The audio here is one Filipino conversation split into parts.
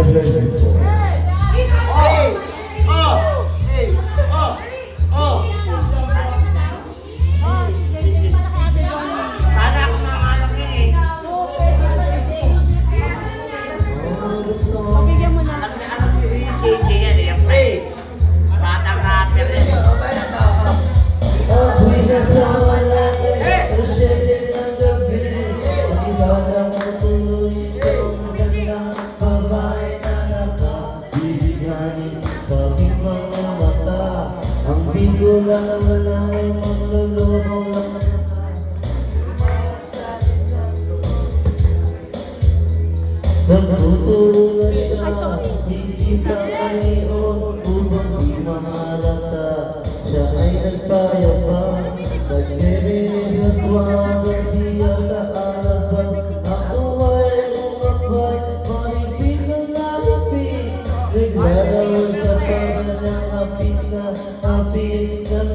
present po. Pabigyan mo na. Alam niyo yung KJ yan eh. Pre, batang rapper eh. Ang bigo lang naman ay magluloko lang. Nagtuturo na siya, hindi pa kaniyon, upang di mahalata. Siya ay nagpayabang, nagre-rinig at wagang siya sa alaban. Ako ay umakbay, mahigpit na nalapit. Naglalawan sa pangalang hapit na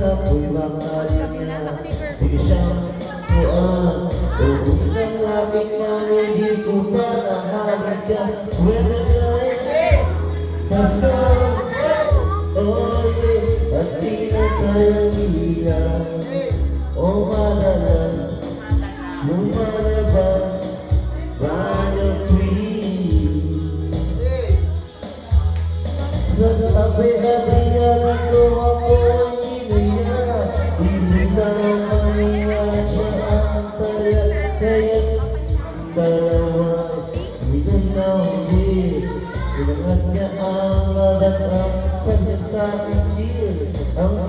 ako'y makalit niya. Di siyang tuan, ubus ng aking mani, di ko pa nahalit ka. Wala tayo, basta, oye, at di na tayo hilang. O malalas, lumalabas, runner free. Sa tabi-tabihan ko ako ang inaya, ibig na mamaya siya ang taya, kaya't dalawa, bilang na huli, inangat niya ang lalatang, sadya sa aking cheers, ang